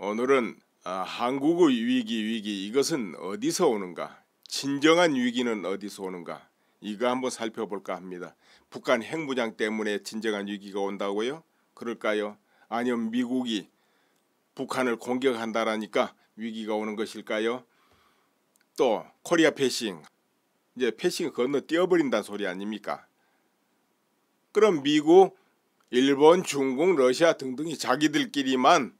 오늘은 한국의 위기 이것은 어디서 오는가? 진정한 위기는 어디서 오는가? 이거 한번 살펴볼까 합니다. 북한 핵무장 때문에 진정한 위기가 온다고요? 그럴까요? 아니면 미국이 북한을 공격한다라니까 위기가 오는 것일까요? 또 코리아 패싱, 이제 패싱을 건너뛰어버린다는 소리 아닙니까? 그럼 미국, 일본, 중국, 러시아 등등이 자기들끼리만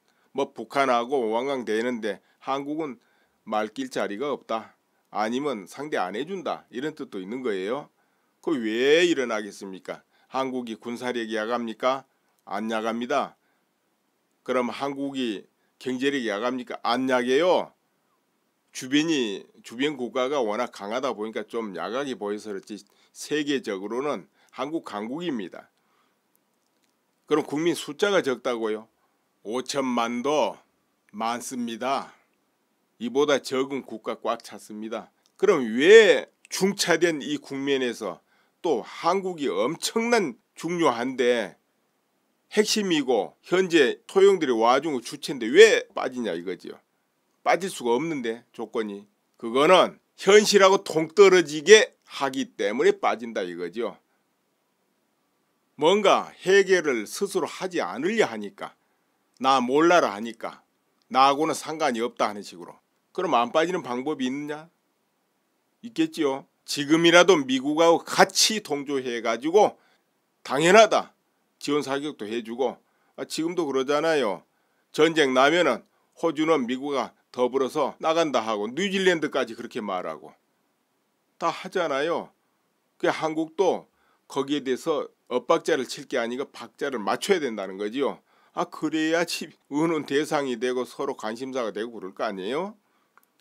북한하고 왕왕대는데 한국은 말낄 자리가 없다. 아니면 상대 안 해준다. 이런 뜻도 있는 거예요. 그 왜 일어나겠습니까? 한국이 군사력이 약합니까? 안 약합니다. 그럼 한국이 경제력이 약합니까? 안 약해요. 주변 국가가 워낙 강하다 보니까 좀 약하게 보여서 그렇지 세계적으로는 한국 강국입니다. 그럼 국민 숫자가 적다고요? 5천만도 많습니다. 이보다 적은 국가 꽉 찼습니다. 그럼 왜 중차된 이 국면에서 또 한국이 엄청난 중요한데 핵심이고 현재 토용들의 와중의 주체인데 왜 빠지냐 이거죠. 빠질 수가 없는데 조건이. 그거는 현실하고 동떨어지게 하기 때문에 빠진다 이거죠. 뭔가 해결을 스스로 하지 않으려 하니까. 나 몰라라 하니까. 나하고는 상관이 없다 하는 식으로. 그럼 안 빠지는 방법이 있느냐? 있겠지요. 지금이라도 미국하고 같이 동조해가지고 당연하다. 지원 사격도 해주고 지금도 그러잖아요. 전쟁 나면은 호주는 미국과 더불어서 나간다 하고 뉴질랜드까지 그렇게 말하고 다 하잖아요. 그 한국도 거기에 대해서 엇박자를 칠 게 아니고 박자를 맞춰야 된다는 거지요. 그래야지 의논 대상이 되고 서로 관심사가 되고 그럴 거 아니에요.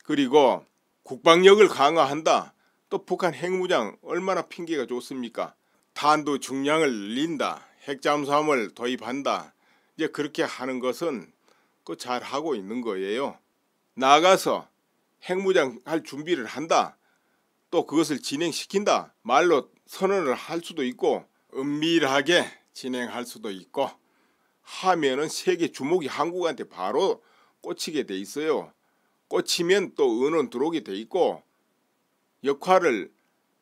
그리고 국방력을 강화한다. 또 북한 핵무장 얼마나 핑계가 좋습니까? 탄도 중량을 늘린다. 핵잠수함을 도입한다. 이제 그렇게 하는 것은 잘 하고 있는 거예요. 나가서 핵무장 할 준비를 한다. 또 그것을 진행시킨다. 말로 선언을 할 수도 있고 은밀하게 진행할 수도 있고 하면은 세계 주목이 한국한테 바로 꽂히게 돼 있어요. 꽂히면 또 의논 들어오게 돼 있고 역할을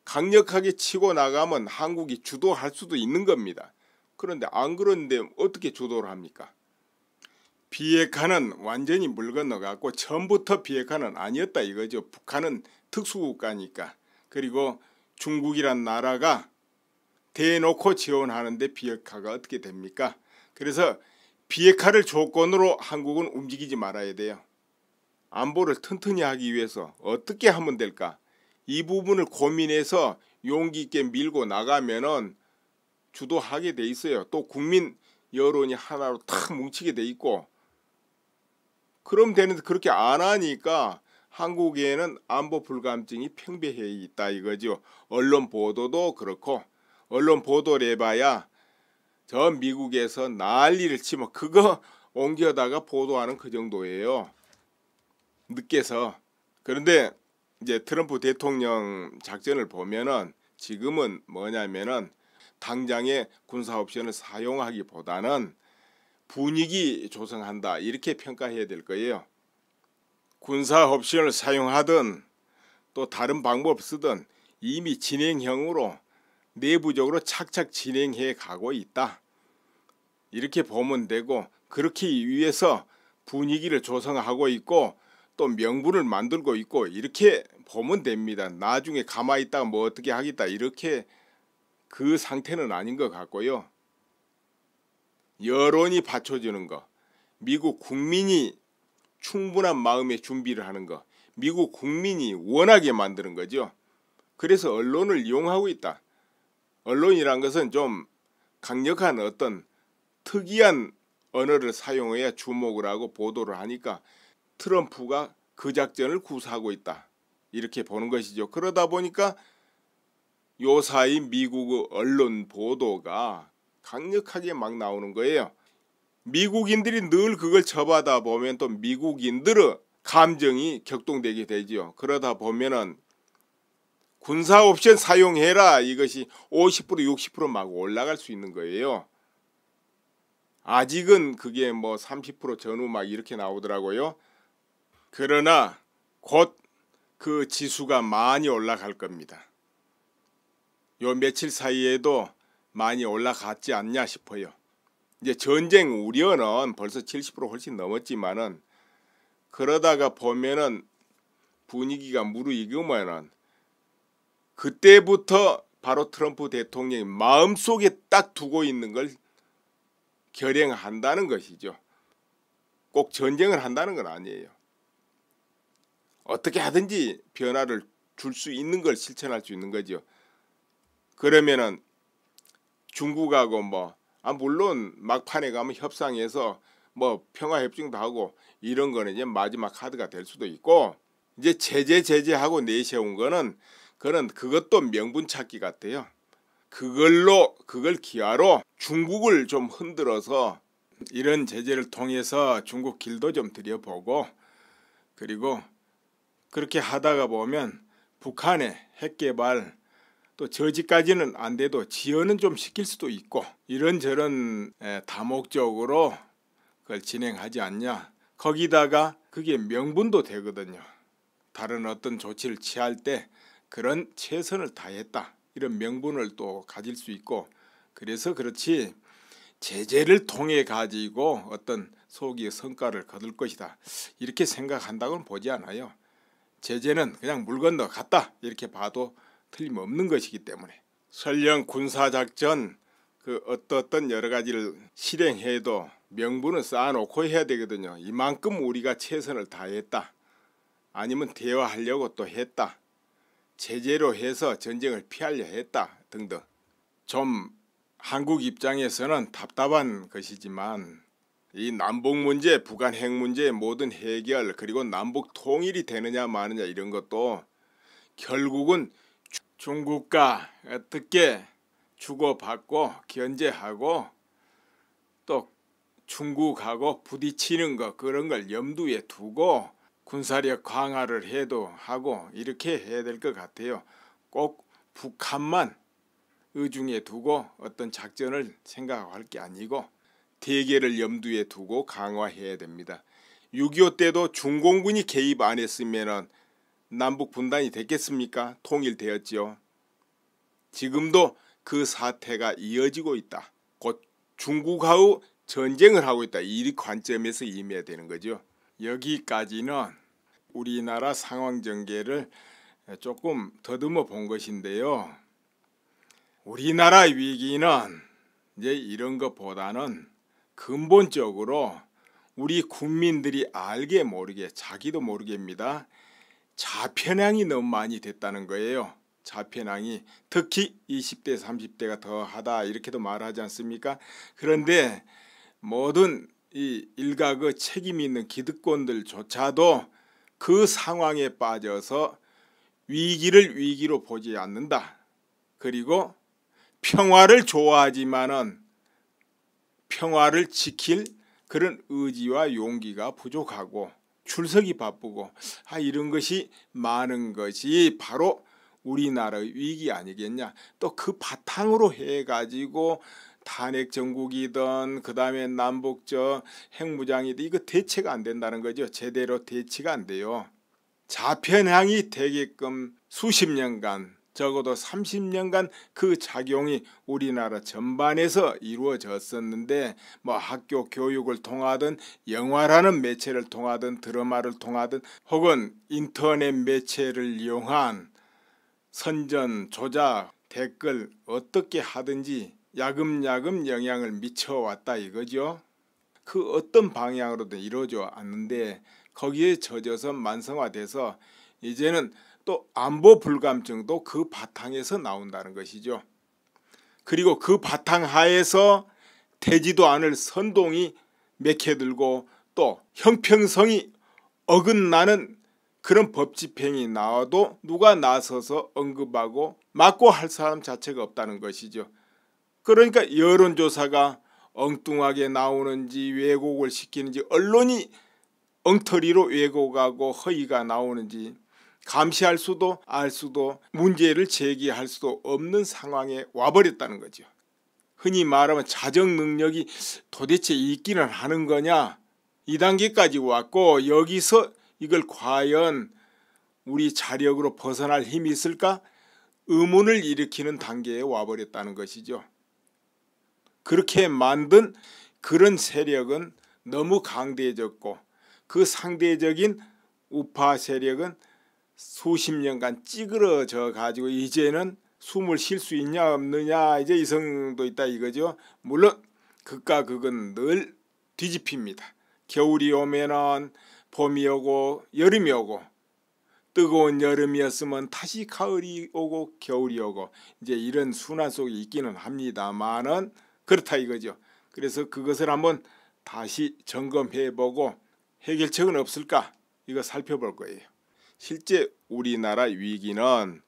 강력하게 치고 나가면 한국이 주도할 수도 있는 겁니다. 그런데 안 그런데 어떻게 주도를 합니까? 비핵화는 완전히 물 건너갔고 처음부터 비핵화는 아니었다 이거죠. 북한은 특수국가니까. 그리고 중국이란 나라가 대놓고 지원하는데 비핵화가 어떻게 됩니까? 그래서 비핵화를 조건으로 한국은 움직이지 말아야 돼요. 안보를 튼튼히 하기 위해서 어떻게 하면 될까? 이 부분을 고민해서 용기 있게 밀고 나가면은 주도하게 돼 있어요. 또 국민 여론이 하나로 탁 뭉치게 돼 있고 그럼 되는데 그렇게 안 하니까 한국에는 안보 불감증이 팽배해 있다 이거죠. 언론 보도도 그렇고 언론 보도를 해봐야 저 미국에서 난리를 치면 그거 옮겨다가 보도하는 그 정도예요. 늦게서. 그런데 이제 트럼프 대통령 작전을 보면은 지금은 뭐냐면은 당장의 군사 옵션을 사용하기보다는 분위기 조성한다 이렇게 평가해야 될 거예요. 군사 옵션을 사용하든 또 다른 방법 쓰든 이미 진행형으로 내부적으로 착착 진행해 가고 있다. 이렇게 보면 되고 그렇게 위해서 분위기를 조성하고 있고 또 명분을 만들고 있고 이렇게 보면 됩니다. 나중에 가만히 있다가 뭐 어떻게 하겠다 이렇게 그 상태는 아닌 것 같고요. 여론이 받쳐주는 거, 미국 국민이 충분한 마음의 준비를 하는 거, 미국 국민이 원하게 만드는 거죠. 그래서 언론을 이용하고 있다. 언론이란 것은 좀 강력한 어떤 특이한 언어를 사용해야 주목을 하고 보도를 하니까 트럼프가 그 작전을 구사하고 있다. 이렇게 보는 것이죠. 그러다 보니까 요사이 미국의 언론 보도가 강력하게 막 나오는 거예요. 미국인들이 늘 그걸 접하다 보면 또 미국인들의 감정이 격동되게 되죠. 그러다 보면은 군사 옵션 사용해라 이것이 50% 60% 막 올라갈 수 있는 거예요. 아직은 그게 뭐 30% 전후 막 이렇게 나오더라고요. 그러나 곧 그 지수가 많이 올라갈 겁니다. 요 며칠 사이에도 많이 올라갔지 않냐 싶어요. 이제 전쟁 우려는 벌써 70% 훨씬 넘었지만은 그러다가 보면은 분위기가 무르익으면은 그때부터 바로 트럼프 대통령이 마음속에 딱 두고 있는 걸 결행한다는 것이죠. 꼭 전쟁을 한다는 건 아니에요. 어떻게 하든지 변화를 줄 수 있는 걸 실천할 수 있는 거죠. 그러면은 중국하고 물론 막판에 가면 협상해서 평화 협정도 하고 이런 거는 이제 마지막 카드가 될 수도 있고, 이제 제재하고 내세운 거는 그것도 명분 찾기 같아요. 그걸 기하로 중국을 좀 흔들어서 이런 제재를 통해서 중국 길도 좀 들여보고, 그리고 그렇게 하다가 보면 북한의 핵개발 또 저지까지는 안 돼도 지연은 좀 시킬 수도 있고, 이런저런 다목적으로 그걸 진행하지 않냐. 거기다가 그게 명분도 되거든요. 다른 어떤 조치를 취할 때 그런 최선을 다했다, 이런 명분을 또 가질 수 있고, 그래서 그렇지 제재를 통해 가지고 어떤 소기의 성과를 거둘 것이다 이렇게 생각한다고는 보지 않아요. 제재는 그냥 물 건너 갔다 이렇게 봐도 틀림없는 것이기 때문에, 설령 군사작전 어떤 여러 가지를 실행해도 명분은 쌓아놓고 해야 되거든요. 이만큼 우리가 최선을 다했다, 아니면 대화하려고 또 했다, 제재로 해서 전쟁을 피하려 했다 등등. 좀 한국 입장에서는 답답한 것이지만 이 남북 문제, 북한 핵 문제의 모든 해결, 그리고 남북 통일이 되느냐 마느냐 이런 것도 결국은 중국과 어떻게 주고받고 견제하고 또 중국하고 부딪히는 거, 그런 걸 염두에 두고 군사력 강화를 해도 하고 이렇게 해야 될 것 같아요. 꼭 북한만 의중에 두고 어떤 작전을 생각할 게 아니고 대계를 염두에 두고 강화해야 됩니다. 6.25 때도 중공군이 개입 안 했으면 남북 분단이 됐겠습니까? 통일되었죠. 지금도 그 사태가 이어지고 있다. 곧 중국하고 전쟁을 하고 있다. 이 관점에서 임해야 되는 거죠. 여기까지는 우리나라 상황 전개를 조금 더듬어 본 것인데요. 우리나라 위기는 이제 이런 것보다는 근본적으로 우리 국민들이 알게 모르게, 자기도 모르게입니다, 자편향이 너무 많이 됐다는 거예요. 자편향이 특히 20대 30대가 더하다 이렇게도 말하지 않습니까? 그런데 모든 이 일각의 책임 있는 기득권들조차도 그 상황에 빠져서 위기를 위기로 보지 않는다. 그리고 평화를 좋아하지만은 평화를 지킬 그런 의지와 용기가 부족하고 출석이 바쁘고 이런 것이 많은 것이 바로 우리나라의 위기 아니겠냐. 또 그 바탕으로 해가지고 탄핵 정국이든 그 다음에 남북 핵무장이든 이거 대체가 안 된다는 거죠. 제대로 대치가 안 돼요. 자편향이 되게끔 수십 년간, 적어도 30년간 그 작용이 우리나라 전반에서 이루어졌었는데 학교 교육을 통하든 영화라는 매체를 통하든 드라마를 통하든 혹은 인터넷 매체를 이용한 선전, 조작, 댓글 어떻게 하든지 야금야금 영향을 미쳐왔다 이거죠. 그 어떤 방향으로든 이루어져 왔는데 거기에 젖어서 만성화돼서 이제는 또 안보 불감증도 그 바탕에서 나온다는 것이죠. 그리고 그 바탕 하에서 되지도 않을 선동이 맥혀들고 또 형평성이 어긋나는 그런 법 집행이 나와도 누가 나서서 언급하고 막고 할 사람 자체가 없다는 것이죠. 그러니까 여론조사가 엉뚱하게 나오는지 왜곡을 시키는지, 언론이 엉터리로 왜곡하고 허위가 나오는지 감시할 수도 알 수도 문제를 제기할 수도 없는 상황에 와버렸다는 거죠. 흔히 말하면 자정 능력이 도대체 있기는 하는 거냐, 이 단계까지 왔고 여기서 이걸 과연 우리 자력으로 벗어날 힘이 있을까 의문을 일으키는 단계에 와버렸다는 것이죠. 그렇게 만든 그런 세력은 너무 강대해졌고 그 상대적인 우파 세력은 수십 년간 찌그러져 가지고 이제는 숨을 쉴 수 있냐 없느냐 이제 이성도 있다 이거죠. 물론 극과 극은 늘 뒤집힙니다. 겨울이 오면은 봄이 오고 여름이 오고 뜨거운 여름이었으면 다시 가을이 오고 겨울이 오고 이제 이런 순환 속에 있기는 합니다만은 그렇다 이거죠. 그래서 그것을 한번 다시 점검해보고 해결책은 없을까 이거 살펴볼 거예요. 실제 우리나라 위기는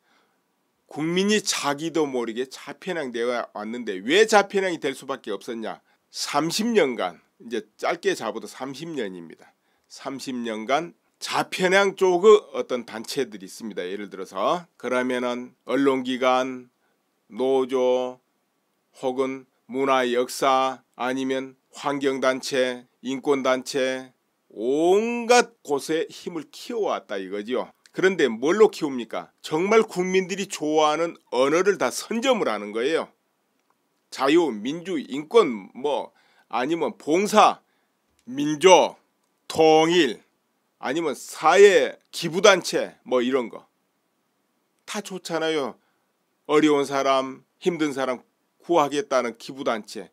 국민이 자기도 모르게 자편향되어 왔는데 왜 자편향이 될 수밖에 없었냐. 30년간 이제 짧게 잡아도 30년입니다. 30년간 자편향 쪽의 어떤 단체들이 있습니다. 예를 들어서 그러면은 언론기관, 노조 혹은 문화 역사 아니면 환경단체, 인권단체 온갖 곳에 힘을 키워왔다 이거죠. 그런데 뭘로 키웁니까? 정말 국민들이 좋아하는 언어를 다 선점을 하는 거예요. 자유, 민주, 인권 뭐 아니면 봉사, 민족, 통일 아니면 사회 기부단체 뭐 이런 거 다 좋잖아요. 어려운 사람, 힘든 사람 구하겠다는 기부단체,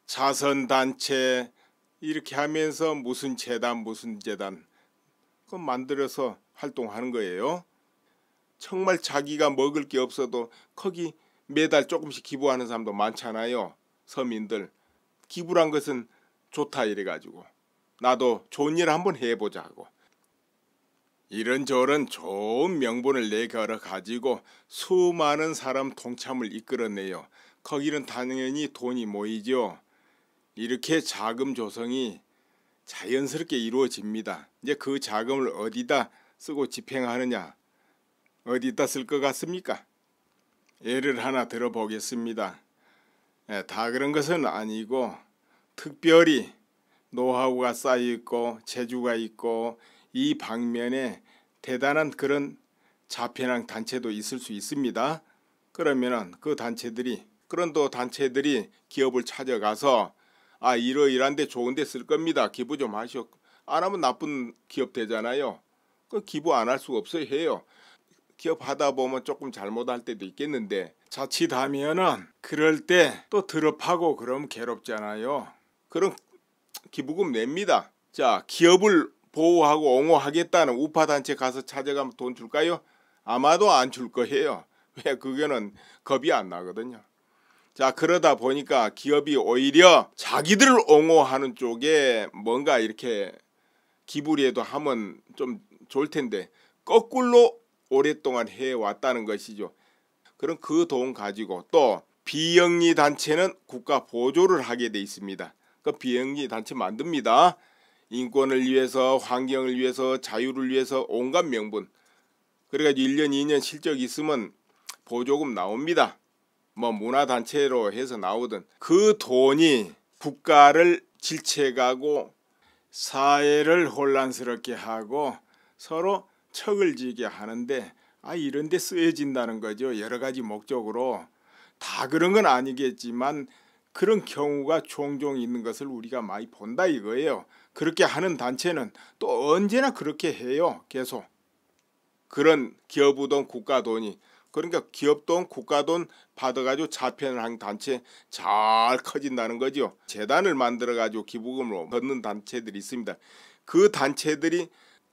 자선단체 이렇게 하면서 무슨 재단 그거 만들어서 활동하는 거예요. 정말 자기가 먹을 게 없어도 거기 매달 조금씩 기부하는 사람도 많잖아요. 서민들 기부란 것은 좋다 이래가지고 나도 좋은 일 한번 해보자고 이런저런 좋은 명분을 내걸어 가지고 수많은 사람 동참을 이끌어내요. 거기는 당연히 돈이 모이죠. 이렇게 자금 조성이 자연스럽게 이루어집니다. 이제 그 자금을 어디다 쓰고 집행하느냐, 어디다 쓸 것 같습니까? 예를 하나 들어보겠습니다. 다 그런 것은 아니고 특별히 노하우가 쌓여있고 재주가 있고 이 방면에 대단한 그런 자편향 단체도 있을 수 있습니다. 그러면은 그 단체들이 그런 또 단체들이 기업을 찾아가서 이러이러한데 좋은데 쓸 겁니다. 기부 좀 하시오. 안 하면 나쁜 기업 되잖아요. 그 기부 안 할 수가 없어요. 해요. 기업 하다 보면 조금 잘못할 때도 있겠는데 자칫하면은 그럴 때 또 드럽하고 그러면 괴롭잖아요. 그럼 기부금 냅니다. 자, 기업을 보호하고 옹호하겠다는 우파단체 가서 찾아가면 돈 줄까요? 아마도 안 줄 거예요. 왜? 그거는 겁이 안 나거든요. 자, 그러다 보니까 기업이 오히려 자기들을 옹호하는 쪽에 뭔가 이렇게 기부라도 하면 좀 좋을 텐데 거꾸로 오랫동안 해왔다는 것이죠. 그럼 그 돈 가지고 또 비영리 단체는 국가 보조를 하게 돼 있습니다. 그 비영리 단체 만듭니다. 인권을 위해서, 환경을 위해서, 자유를 위해서 온갖 명분. 그래가지고 1년, 2년 실적 있으면 보조금 나옵니다. 뭐 문화단체로 해서 나오든 그 돈이 국가를 질책하고 사회를 혼란스럽게 하고 서로 척을 지게 하는데 이런 데 쓰여진다는 거죠. 여러 가지 목적으로. 다 그런 건 아니겠지만 그런 경우가 종종 있는 것을 우리가 많이 본다 이거예요. 그렇게 하는 단체는 또 언제나 그렇게 해요. 계속. 그런 기업돈 국가 돈이 그러니까 기업돈 국가돈 받아가지고 자편향 단체 잘 커진다는 거죠. 재단을 만들어가지고 기부금으로 받는 단체들이 있습니다. 그 단체들이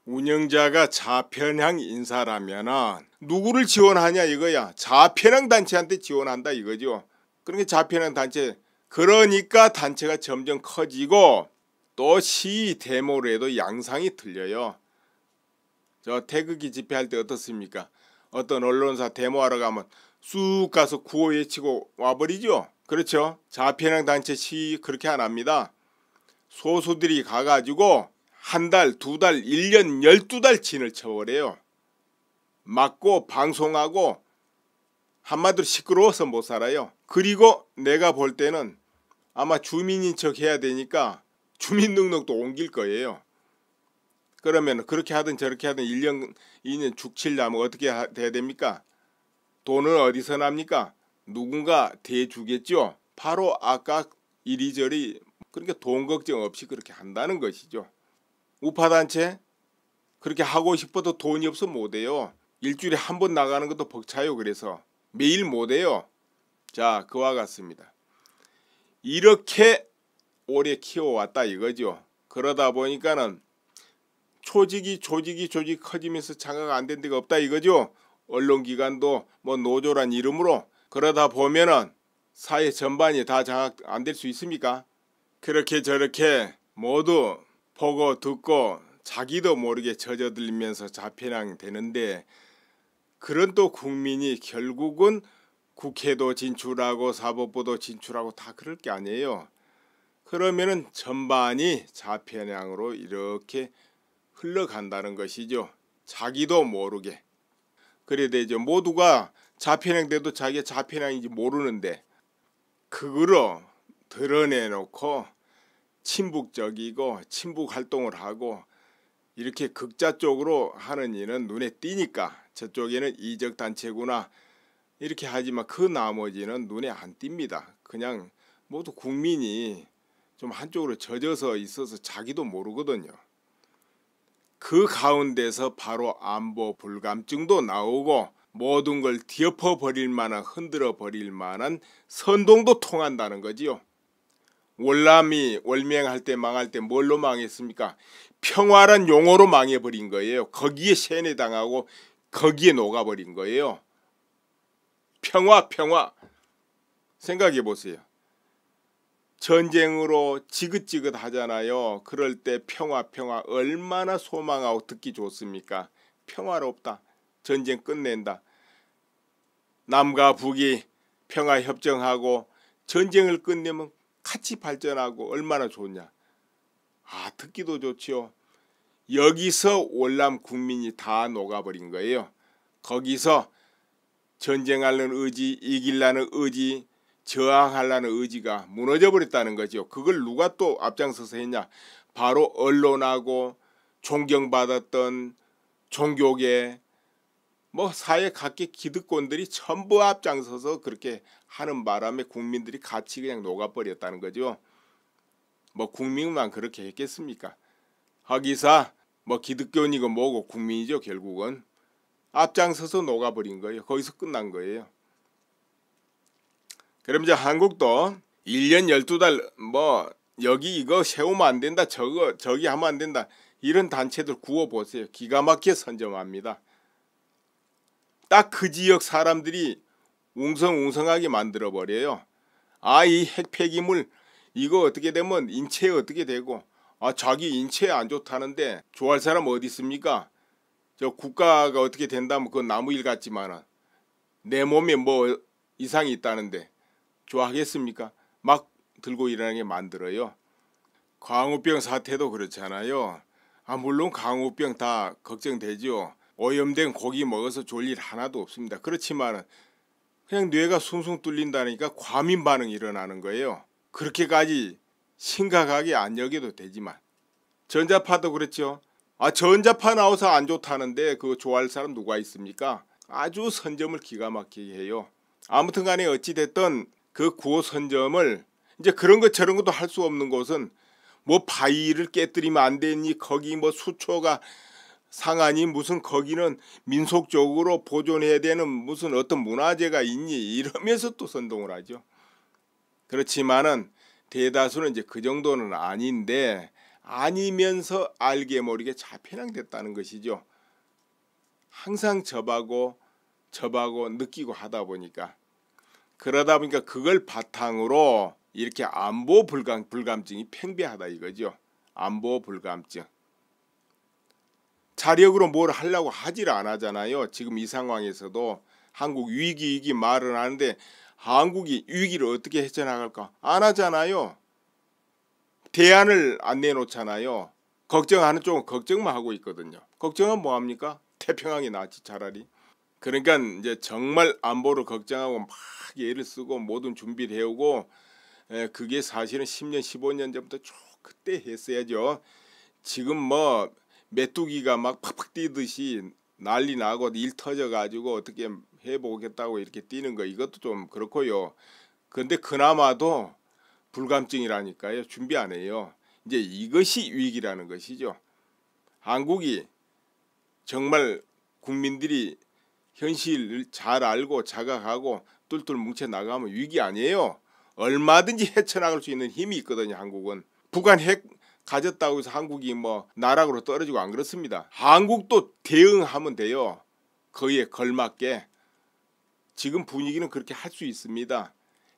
운영자가 자편향 인사라면 누구를 지원하냐 이거야. 자편향 단체한테 지원한다 이거죠. 그러니까 자편향 단체 그러니까 단체가 점점 커지고 또 시 데모로 해도 양상이 틀려요. 저 태극기 집회할 때 어떻습니까? 어떤 언론사 데모하러 가면 쑥 가서 구호 외치고 와버리죠. 그렇죠. 자편향 단체 시 그렇게 안 합니다. 소수들이 가가지고 한 달, 두 달, 1년, 12달 진을 쳐버려요. 막고 방송하고 한마디로 시끄러워서 못 살아요. 그리고 내가 볼 때는 아마 주민인 척 해야 되니까 주민등록도 옮길 거예요. 그러면 그렇게 하든 저렇게 하든 1년 2년 죽칠려면 어떻게 돼야 됩니까? 돈은 어디서 납니까? 누군가 대주겠죠. 바로 아까 이리저리 그러니까 돈 걱정 없이 그렇게 한다는 것이죠. 우파단체 그렇게 하고 싶어도 돈이 없어 못해요. 일주일에 한 번 나가는 것도 벅차요. 그래서 매일 못해요. 자, 그와 같습니다. 이렇게 오래 키워왔다 이거죠. 그러다 보니까는 조직이 커지면서 장악가 안 된 데가 없다 이거죠. 언론기관도 뭐 노조란 이름으로. 그러다 보면은 사회 전반이 다 장악 안 될 수 있습니까? 그렇게 저렇게 모두 보고 듣고 자기도 모르게 젖어들면서 자편향 되는데, 그런 또 국민이 결국은 국회도 진출하고 사법부도 진출하고 다 그럴 게 아니에요. 그러면은 전반이 자편향으로 이렇게 흘러간다는 것이죠. 자기도 모르게. 그래야 되죠. 모두가 자편향 돼도 자기가 자편향인지 모르는데 그거로 드러내놓고 친북적이고 친북 활동을 하고 이렇게 극자 쪽으로 하는 일은 눈에 띄니까 저쪽에는 이적 단체구나 이렇게 하지만 그 나머지는 눈에 안 띕니다. 그냥 모두 국민이 좀 한쪽으로 젖어서 있어서 자기도 모르거든요. 그 가운데서 바로 안보 불감증도 나오고 모든 걸 뒤엎어 버릴 만한, 흔들어 버릴 만한 선동도 통한다는 거지요. 월남이 월맹할 때 망할 때 뭘로 망했습니까? 평화란 용어로 망해버린 거예요. 거기에 세뇌당하고 거기에 녹아버린 거예요. 평화 생각해 보세요. 전쟁으로 지긋지긋 하잖아요. 그럴 때 평화 얼마나 소망하고 듣기 좋습니까? 평화롭다. 전쟁 끝낸다. 남과 북이 평화협정하고 전쟁을 끝내면 같이 발전하고 얼마나 좋냐. 아, 듣기도 좋지요. 여기서 월남 국민이 다 녹아버린 거예요. 거기서 전쟁하려는 의지, 이기려는 의지, 저항하려는 의지가 무너져 버렸다는 거죠. 그걸 누가 또 앞장서서 했냐? 바로 언론하고 존경받았던 종교계 뭐 사회 각계 기득권들이 전부 앞장서서 그렇게 하는 바람에 국민들이 같이 그냥 녹아버렸다는 거죠. 뭐 국민만 그렇게 했겠습니까? 하기사 뭐 기득권이고 뭐고 국민이죠. 결국은 앞장서서 녹아버린 거예요. 거기서 끝난 거예요. 그럼 이제 한국도 1년 12달 뭐 여기 이거 세우면 안 된다, 저기 하면 안 된다, 이런 단체들 구워보세요. 기가 막히게 선점합니다. 딱 그 지역 사람들이 웅성웅성하게 만들어버려요. 아, 이 핵 폐기물 이거 어떻게 되면 인체에 어떻게 되고, 아, 자기 인체에 안 좋다는데 좋아할 사람 어디 있습니까? 저 국가가 어떻게 된다면 그건 나무 일 같지만은 내 몸에 뭐 이상이 있다는데 좋아하겠습니까? 막 들고 일어나게 만들어요. 광우병 사태도 그렇잖아요. 아, 물론 광우병 다 걱정되죠. 오염된 고기 먹어서 좋을 일 하나도 없습니다. 그렇지만 그냥 뇌가 숭숭 뚫린다니까 과민 반응이 일어나는 거예요. 그렇게까지 심각하게 안 여겨도 되지만 전자파도 그렇죠. 아, 전자파 나와서 안 좋다는데 그거 좋아할 사람 누가 있습니까? 아주 선점을 기가 막히게 해요. 아무튼 간에 어찌됐든 그 구호 선점을 이제 그런 것 저런 것도 할 수 없는 곳은 뭐 바위를 깨뜨리면 안 되니 거기 뭐 수초가 상하니 무슨 거기는 민속적으로 보존해야 되는 무슨 어떤 문화재가 있니 이러면서 또 선동을 하죠. 그렇지만은 대다수는 이제 그 정도는 아닌데 아니면서 알게 모르게 자편향됐다는 것이죠. 항상 접하고 느끼고 하다 보니까 그러다 보니까 그걸 바탕으로 이렇게 안보 불감증이 팽배하다 이거죠. 안보 불감증. 자력으로 뭘 하려고 하지를 안 하잖아요. 지금 이 상황에서도 한국 위기 말은 하는데 한국이 위기를 어떻게 헤쳐나갈까? 안 하잖아요. 대안을 안 내놓잖아요. 걱정하는 쪽은 걱정만 하고 있거든요. 걱정은 뭐합니까? 태평양이 낫지 차라리. 그러니까 이제 정말 안보를 걱정하고 막 애를 쓰고 모든 준비를 해오고 그게 사실은 10년 15년 전부터 쭉 그때 했어야죠. 지금 뭐 메뚜기가 막 팍팍 뛰듯이 난리 나고 일 터져 가지고 어떻게 해보겠다고 이렇게 뛰는 거 이것도 좀 그렇고요. 근데 그나마도 불감증이라니까요. 준비 안 해요. 이제 이것이 위기라는 것이죠. 한국이 정말 국민들이 현실을 잘 알고 자각하고 똘똘 뭉쳐 나가면 위기 아니에요. 얼마든지 헤쳐나갈 수 있는 힘이 있거든요. 한국은 북한 핵 가졌다고 해서 한국이 뭐 나락으로 떨어지고 안 그렇습니다. 한국도 대응하면 돼요. 거기에 걸맞게. 지금 분위기는 그렇게 할 수 있습니다.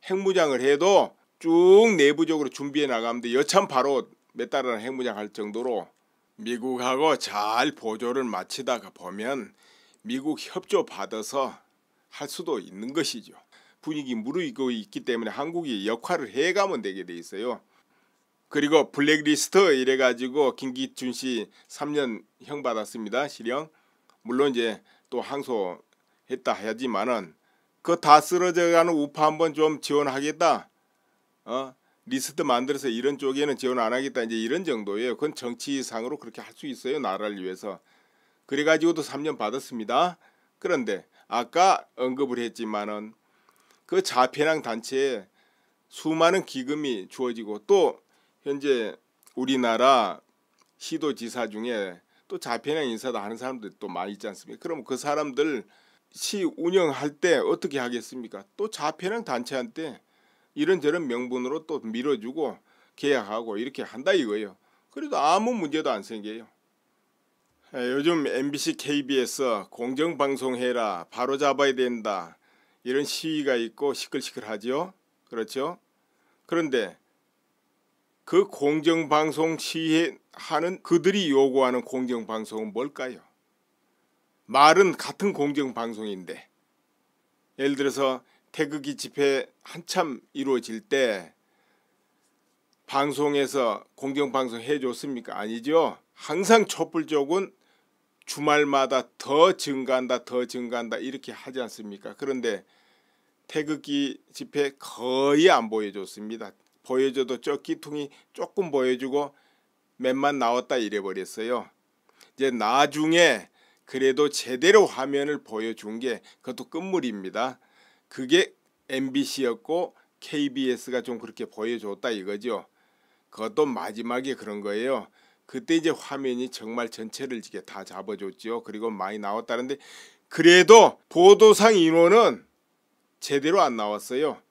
핵무장을 해도 쭉 내부적으로 준비해 나가면 돼. 여참 바로 몇 달 안에 핵무장 할 정도로 미국하고 잘 보조를 마치다가 보면 미국 협조 받아서 할 수도 있는 것이죠. 분위기 무르익고 있기 때문에 한국이 역할을 해가면 되게 돼 있어요. 그리고 블랙리스트 이래가지고 김기춘 씨 3년 형 받았습니다. 실형. 물론 이제 또 항소했다 하지만은 그거 다 쓰러져가는 우파 한번 좀 지원하겠다. 리스트 만들어서 이런 쪽에는 지원 안 하겠다. 이제 이런 정도예요. 그건 정치상으로 그렇게 할 수 있어요. 나라를 위해서. 그래가지고도 3년 받았습니다. 그런데 아까 언급을 했지만은 그 자편향 단체에 수많은 기금이 주어지고 또 현재 우리나라 시도지사 중에 또 자편향 인사도 하는 사람들 또 많이 있지 않습니까? 그럼 그 사람들 시 운영할 때 어떻게 하겠습니까? 또 자편향 단체한테 이런저런 명분으로 또 밀어주고 계약하고 이렇게 한다 이거예요. 그래도 아무 문제도 안 생겨요. 요즘 MBC, KBS 공정방송해라, 바로잡아야 된다 이런 시위가 있고 시끌시끌하죠. 그렇죠? 그런데 그 공정방송 시위하는 그들이 요구하는 공정방송은 뭘까요? 말은 같은 공정방송인데 예를 들어서 태극기 집회 한참 이루어질 때 방송에서 공정방송 해줬습니까? 아니죠. 항상 촛불 쪽은 주말마다 더 증가한다 더 증가한다 이렇게 하지 않습니까? 그런데 태극기 집회 거의 안 보여줬습니다. 보여줘도 저 끼퉁이 조금 보여주고 몇만 나왔다 이래버렸어요. 이제 나중에 그래도 제대로 화면을 보여준 게 그것도 끝물입니다. 그게 MBC였고 KBS가 좀 그렇게 보여줬다 이거죠. 그것도 마지막에 그런 거예요. 그때 이제 화면이 정말 전체를 이렇게 다 잡아줬죠. 그리고 많이 나왔다는데 그래도 보도상 인원은 제대로 안 나왔어요.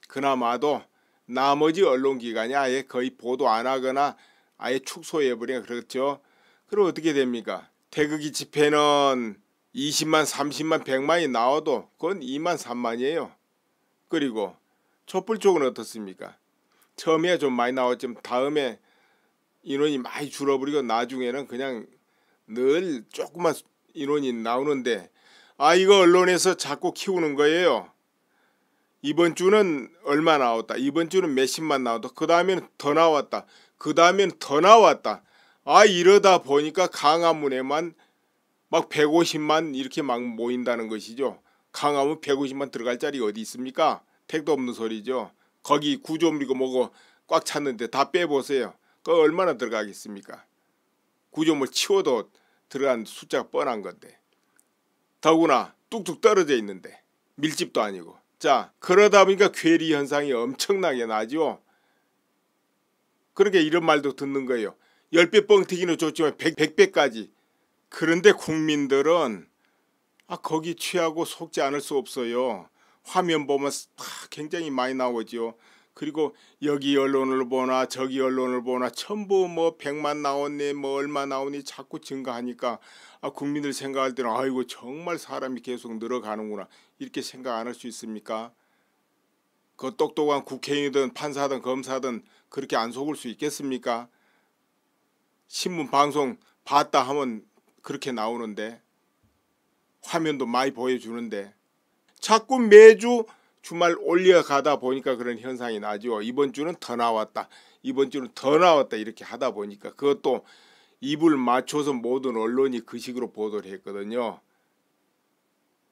그나마도 나머지 언론기관이 아예 거의 보도 안 하거나 아예 축소해버리면 그렇죠. 그럼 어떻게 됩니까? 태극기 집회는 20만, 30만, 100만이 나와도 그건 2만, 3만이에요. 그리고 촛불 쪽은 어떻습니까? 처음에 좀 많이 나왔지만 다음에 인원이 많이 줄어버리고 나중에는 그냥 늘 조그만 인원이 나오는데 이거 언론에서 자꾸 키우는 거예요. 이번 주는 얼마 나왔다. 이번 주는 몇십만 나왔다. 그 다음에는 더 나왔다. 그 다음에는 더 나왔다. 이러다 보니까 강화문에만 막 150만 이렇게 막 모인다는 것이죠. 강화문 150만 들어갈 자리가 어디 있습니까? 택도 없는 소리죠. 거기 구조물이고 뭐고 꽉 찼는데 다 빼보세요. 그 얼마나 들어가겠습니까? 구조물 치워도 들어간 숫자가 뻔한 건데. 더구나 뚝뚝 떨어져 있는데 밀집도 아니고. 자, 그러다 보니까 괴리 현상이 엄청나게 나죠. 그러니까 이런 말도 듣는 거예요. 10배 뻥튀기는 좋지만 100배까지. 그런데 국민들은 거기 취하고 속지 않을 수 없어요. 화면 보면 굉장히 많이 나오죠. 그리고 여기 언론을 보나 저기 언론을 보나 전부 뭐 100만 나왔네 뭐 얼마 나오니 자꾸 증가하니까 국민들 생각할 때는 아이고 정말 사람이 계속 늘어가는구나 이렇게 생각 안 할 수 있습니까? 그 똑똑한 국회의원이든 판사든 검사든 그렇게 안 속을 수 있겠습니까? 신문 방송 봤다 하면 그렇게 나오는데 화면도 많이 보여주는데 자꾸 매주 주말 올려가다 보니까 그런 현상이 나죠. 이번 주는 더 나왔다. 이번 주는 더 나왔다. 이렇게 하다 보니까 그것도 입을 맞춰서 모든 언론이 그 식으로 보도를 했거든요.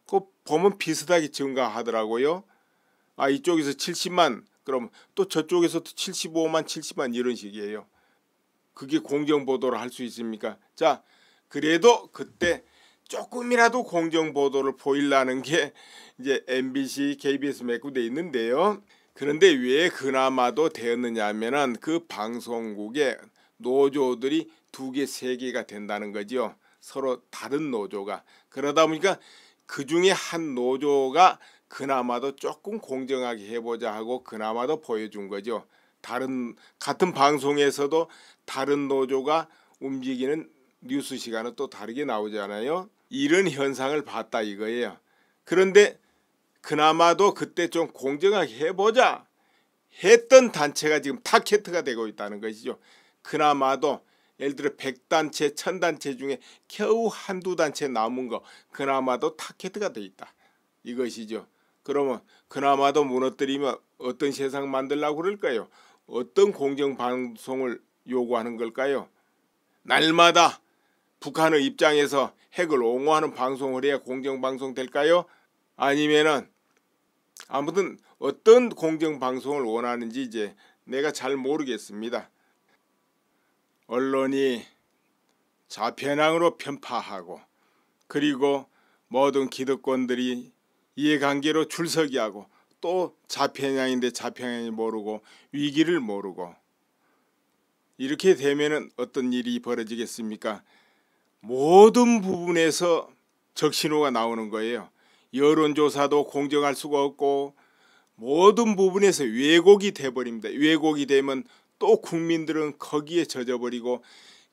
그 보면 비슷하게 증가하더라고요. 아, 이쪽에서 70만, 그럼 또 저쪽에서도 75만, 70만 이런 식이에요. 그게 공정보도를 할 수 있습니까? 자, 그래도 그때 조금이라도 공정보도를 보이려는 게 이제 MBC, KBS 매구돼 있는데요. 그런데 왜 그나마도 되었느냐 하면은 그 방송국의 노조들이 2개, 3개가 된다는 거죠. 서로 다른 노조가. 그러다 보니까 그 중에 한 노조가 그나마도 조금 공정하게 해보자 하고 그나마도 보여준 거죠. 같은 방송에서도 다른 노조가 움직이는 뉴스 시간은 또 다르게 나오잖아요. 이런 현상을 봤다 이거예요. 그런데 그나마도 그때 좀 공정하게 해보자 했던 단체가 지금 타켓트가 되고 있다는 것이죠. 그나마도 예를 들어 100단체, 1000단체 중에 겨우 한두 단체 남은 거 그나마도 타켓트가 돼 있다. 이것이죠. 그러면 그나마도 무너뜨리면 어떤 세상 만들려고 그럴까요? 어떤 공정방송을 요구하는 걸까요? 날마다 북한의 입장에서 핵을 옹호하는 방송을 해야 공정방송 될까요? 아니면은 아무튼 어떤 공정방송을 원하는지 이제 내가 잘 모르겠습니다. 언론이 좌편향으로 편파하고 그리고 모든 기득권들이 이해관계로 줄서기하고 또 좌편향인데 좌편향이 모르고 위기를 모르고 이렇게 되면은 어떤 일이 벌어지겠습니까? 모든 부분에서 적신호가 나오는 거예요. 여론조사도 공정할 수가 없고 모든 부분에서 왜곡이 돼버립니다. 왜곡이 되면 또 국민들은 거기에 젖어버리고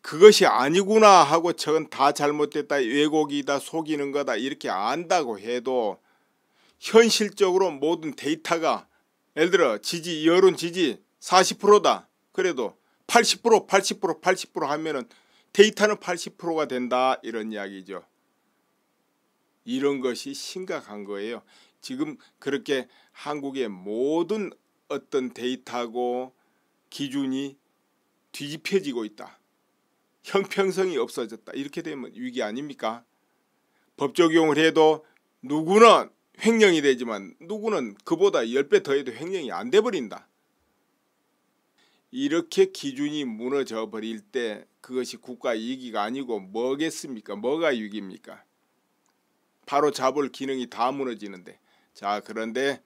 그것이 아니구나 하고 저건 다 잘못됐다, 왜곡이다, 속이는 거다 이렇게 안다고 해도 현실적으로 모든 데이터가 예를 들어 여론 지지 40%다. 그래도 80%, 80%, 80% 하면은 데이터는 80%가 된다 이런 이야기죠. 이런 것이 심각한 거예요. 지금 그렇게 한국의 모든 어떤 데이터고 기준이 뒤집혀지고 있다. 형평성이 없어졌다. 이렇게 되면 위기 아닙니까? 법 적용을 해도 누구는 횡령이 되지만 누구는 그보다 10배 더해도 횡령이 안 돼버린다. 이렇게 기준이 무너져 버릴 때 그것이 국가 이익이 아니고 뭐겠습니까? 뭐가 위기입니까? 바로 잡을 기능이 다 무너지는데. 자, 그런데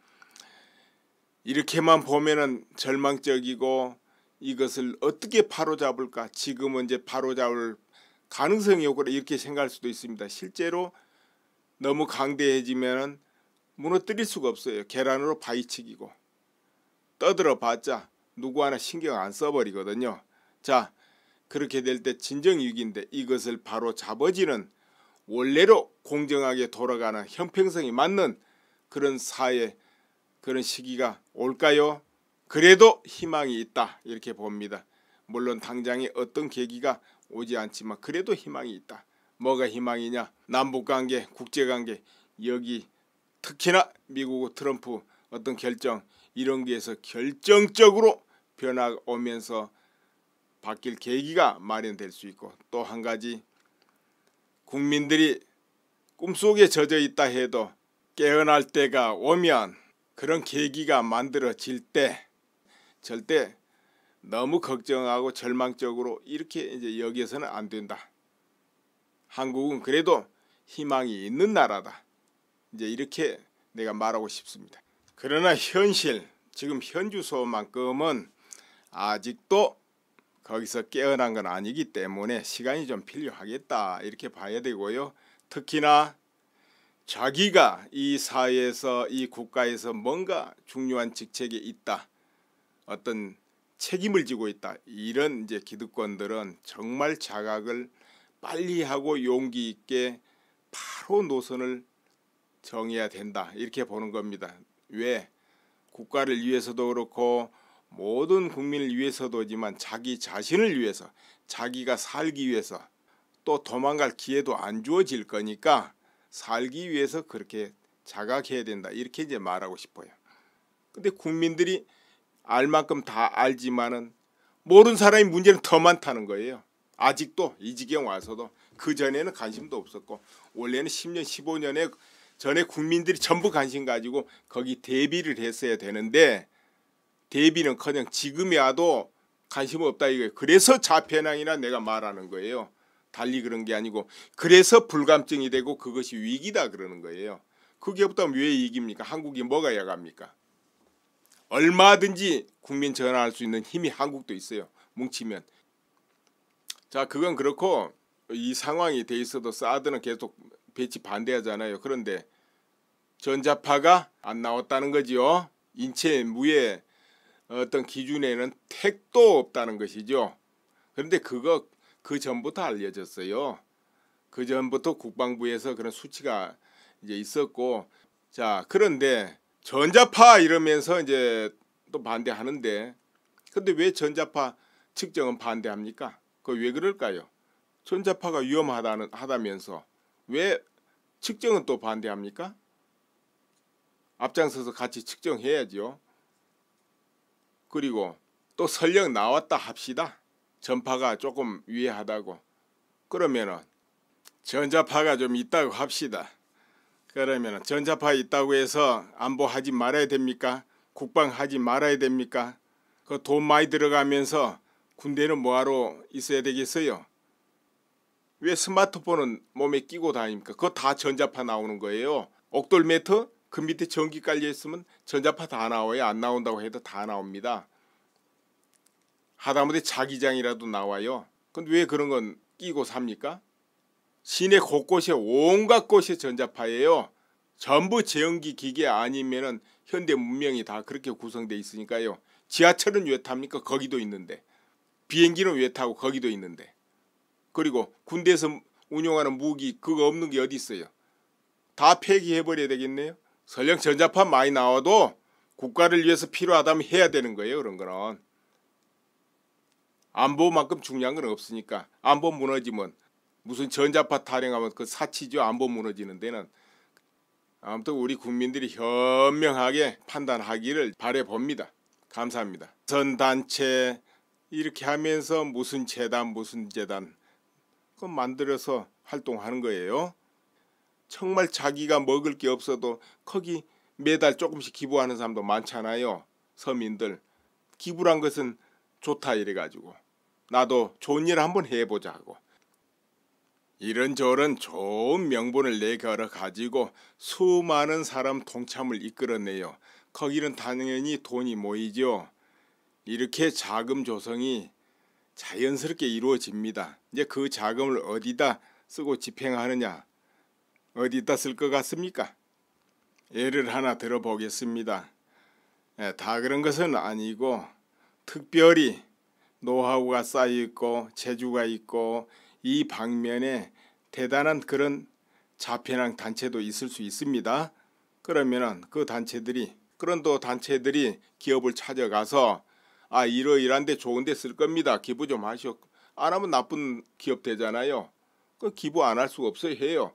이렇게만 보면은 절망적이고 이것을 어떻게 바로잡을까? 지금은 이제 바로잡을 가능성이 없고 이렇게 생각할 수도 있습니다. 실제로 너무 강대해지면은 무너뜨릴 수가 없어요. 계란으로 바위치기고 떠들어 봤자 누구 하나 신경 안 써버리거든요. 자, 그렇게 될 때 진정 위기인데 이것을 바로 잡아지는 원래로 공정하게 돌아가는 형평성이 맞는 그런 사회, 그런 시기가 올까요? 그래도 희망이 있다 이렇게 봅니다. 물론 당장에 어떤 계기가 오지 않지만 그래도 희망이 있다. 뭐가 희망이냐? 남북관계, 국제관계, 여기 특히나 미국 트럼프 어떤 결정 이런 게에서 결정적으로 변화가 오면서 바뀔 계기가 마련될 수 있고 또 한 가지 국민들이 꿈속에 젖어 있다 해도 깨어날 때가 오면 그런 계기가 만들어질 때 절대 너무 걱정하고 절망적으로 이렇게 이제 여기서는 안 된다. 한국은 그래도 희망이 있는 나라다. 이제 이렇게 내가 말하고 싶습니다. 그러나 현실, 지금 현주소만큼은 아직도 거기서 깨어난 건 아니기 때문에 시간이 좀 필요하겠다 이렇게 봐야 되고요. 특히나 자기가 이 사회에서 이 국가에서 뭔가 중요한 직책에 있다, 어떤 책임을 지고 있다, 이런 이제 기득권들은 정말 자각을 빨리 하고 용기 있게 바로 노선을 정해야 된다 이렇게 보는 겁니다. 왜? 국가를 위해서도 그렇고 모든 국민을 위해서도지만 자기 자신을 위해서, 자기가 살기 위해서, 또 도망갈 기회도 안 주어질 거니까 살기 위해서 그렇게 자각해야 된다 이렇게 이제 말하고 싶어요. 근데 국민들이 알 만큼 다 알지만은 모르는 사람이 문제는 더 많다는 거예요. 아직도 이 지경 와서도 그전에는 관심도 없었고 원래는 10년 15년에 전에 국민들이 전부 관심 가지고 거기 대비를 했어야 되는데 대비는커녕 지금이 와도 관심 없다 이거예요. 그래서 자편향이라 내가 말하는 거예요. 달리 그런 게 아니고 그래서 불감증이 되고 그것이 위기다 그러는 거예요. 그게 없다면 왜 위기입니까? 한국이 뭐가 야갑니까? 얼마든지 국민 전환할 수 있는 힘이 한국도 있어요. 뭉치면. 자, 그건 그렇고 이 상황이 돼 있어도 사드는 계속 배치 반대하잖아요. 그런데 전자파가 안 나왔다는 거지요. 인체 무의 어떤 기준에는 택도 없다는 것이죠. 그런데 그거 그 전부터 알려졌어요. 그 전부터 국방부에서 그런 수치가 이제 있었고, 자 그런데 전자파 이러면서 이제 또 반대하는데, 근데 왜 전자파 측정은 반대합니까? 그 왜 그럴까요? 전자파가 위험하다면서 왜 측정은 또 반대합니까? 앞장서서 같이 측정해야죠. 그리고 또 설령 나왔다 합시다. 전파가 조금 유해하다고. 그러면은 전자파가 좀 있다고 합시다. 그러면은 전자파 있다고 해서 안보하지 말아야 됩니까? 국방하지 말아야 됩니까? 그 돈 많이 들어가면서 군대는 뭐하러 있어야 되겠어요? 왜 스마트폰은 몸에 끼고 다닙니까? 그거 다 전자파 나오는 거예요. 옥돌 매트 그 밑에 전기 깔려 있으면 전자파 다 나와요. 안 나온다고 해도 다 나옵니다. 하다못해 자기장이라도 나와요. 근데 왜 그런 건 끼고 삽니까? 시내 곳곳에 온갖 곳이 전자파예요. 전부 제연기 기계 아니면은 현대 문명이 다 그렇게 구성되어 있으니까요. 지하철은 왜 탑니까? 거기도 있는데. 비행기는 왜 타고? 거기도 있는데. 그리고 군대에서 운용하는 무기 그거 없는 게 어디 있어요? 다 폐기해버려야 되겠네요. 설령 전자파 많이 나와도 국가를 위해서 필요하다면 해야 되는 거예요. 그런 거는. 안보만큼 중요한 건 없으니까. 안보 무너지면 무슨 전자파 타령하면 그 사치죠. 안보 무너지는 데는. 아무튼 우리 국민들이 현명하게 판단하기를 바라봅니다. 감사합니다. 선단체 이렇게 하면서 무슨 재단 무슨 재단 그거 만들어서 활동하는 거예요. 정말 자기가 먹을 게 없어도 거기 매달 조금씩 기부하는 사람도 많잖아요. 서민들. 기부란 것은 좋다 이래가지고 나도 좋은 일 한번 해보자 하고 이런저런 좋은 명분을 내걸어 가지고 수많은 사람 동참을 이끌어내요. 거기는 당연히 돈이 모이죠. 이렇게 자금 조성이 자연스럽게 이루어집니다. 이제 그 자금을 어디다 쓰고 집행하느냐, 어디다 쓸 것 같습니까? 예를 하나 들어보겠습니다. 다 그런 것은 아니고 특별히 노하우가 쌓여있고 재주가 있고 이 방면에 대단한 그런 자편향 단체도 있을 수 있습니다. 그러면은 그 단체들이 그런 또 단체들이 기업을 찾아가서 아 이러이러한데 좋은데 쓸 겁니다. 기부 좀 하시오. 안 하면 나쁜 기업 되잖아요. 그 기부 안 할 수가 없어요. 해요.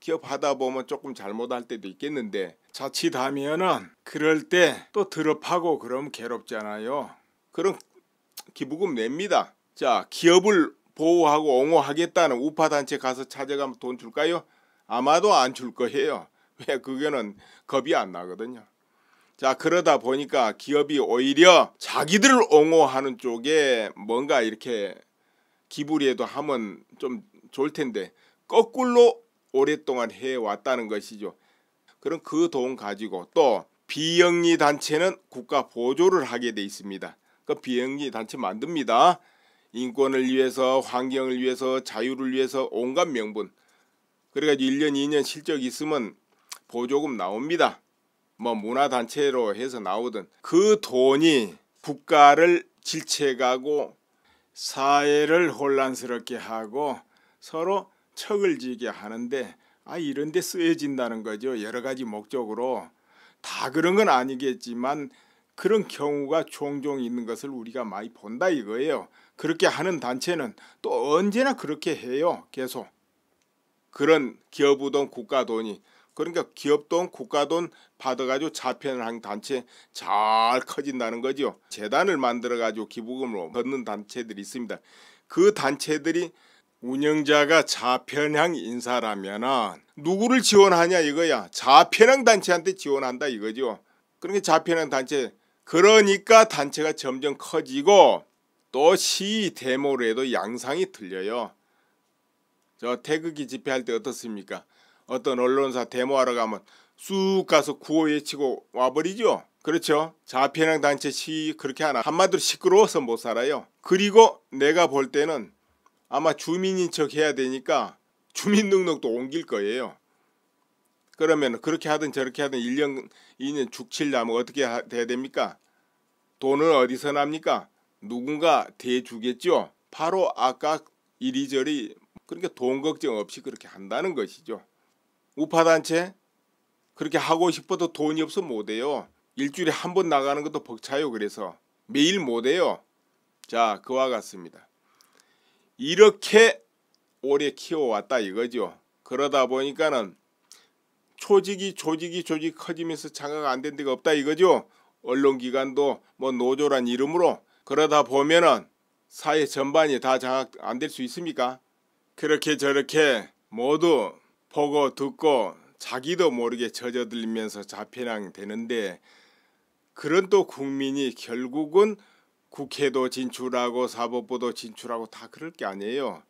기업 하다 보면 조금 잘못할 때도 있겠는데 자칫하면은 그럴 때 또 드럽하고 그러면 괴롭잖아요. 그럼 기부금 냅니다. 자 기업을 보호하고 옹호하겠다는 우파단체 가서 찾아가면 돈 줄까요? 아마도 안 줄 거예요. 왜? 그거는 겁이 안 나거든요. 자 그러다 보니까 기업이 오히려 자기들을 옹호하는 쪽에 뭔가 이렇게 기부라도 하면 좀 좋을 텐데 거꾸로 오랫동안 해왔다는 것이죠. 그럼 그 돈 가지고 또 비영리 단체는 국가 보조를 하게 돼 있습니다. 그 비영리 단체 만듭니다. 인권을 위해서 환경을 위해서 자유를 위해서 온갖 명분 그래가지고 1년 2년 실적이 있으면 보조금 나옵니다. 뭐 문화단체로 해서 나오든 그 돈이 국가를 질책하고 사회를 혼란스럽게 하고 서로 척을 지게 하는데 이런 데 쓰여진다는 거죠. 여러 가지 목적으로. 다 그런 건 아니겠지만 그런 경우가 종종 있는 것을 우리가 많이 본다 이거예요. 그렇게 하는 단체는 또 언제나 그렇게 해요. 계속. 그런 기업우돈 국가돈이 그러니까 기업돈 국가돈 받아가지고 자편향 단체 잘 커진다는 거죠. 재단을 만들어가지고 기부금으로 걷는 단체들이 있습니다. 그 단체들이 운영자가 좌편향 인사라면은 누구를 지원하냐 이거야. 좌편향 단체한테 지원한다 이거죠. 그러니까 좌편향 단체, 그러니까 단체가 점점 커지고 또 시위 데모로 해도 양상이 틀려요. 저 태극기 집회할 때 어떻습니까? 어떤 언론사 데모하러 가면 쑥 가서 구호 외치고 와버리죠. 그렇죠. 좌편향 단체 시위 그렇게 하나 한마디로 시끄러워서 못 살아요. 그리고 내가 볼 때는 아마 주민인 척 해야 되니까 주민등록도 옮길 거예요. 그러면 그렇게 하든 저렇게 하든 1년 2년 죽치려면 어떻게 돼야 됩니까? 돈은 어디서 납니까? 누군가 대주겠죠. 바로 아까 이리저리, 그러니까 돈 걱정 없이 그렇게 한다는 것이죠. 우파단체 그렇게 하고 싶어도 돈이 없어 못해요. 일주일에 한 번 나가는 것도 벅차요. 그래서 매일 못해요. 자, 그와 같습니다. 이렇게 오래 키워왔다 이거죠. 그러다 보니까는 조직이 커지면서 장악가 안 된 데가 없다 이거죠. 언론기관도 뭐 노조란 이름으로. 그러다 보면은 사회 전반이 다 장악 안 될 수 있습니까? 그렇게 저렇게 모두 보고 듣고 자기도 모르게 젖어들면서 좌편향 되는데, 그런 또 국민이 결국은 국회도 진출하고 사법부도 진출하고 다 그럴 게 아니에요.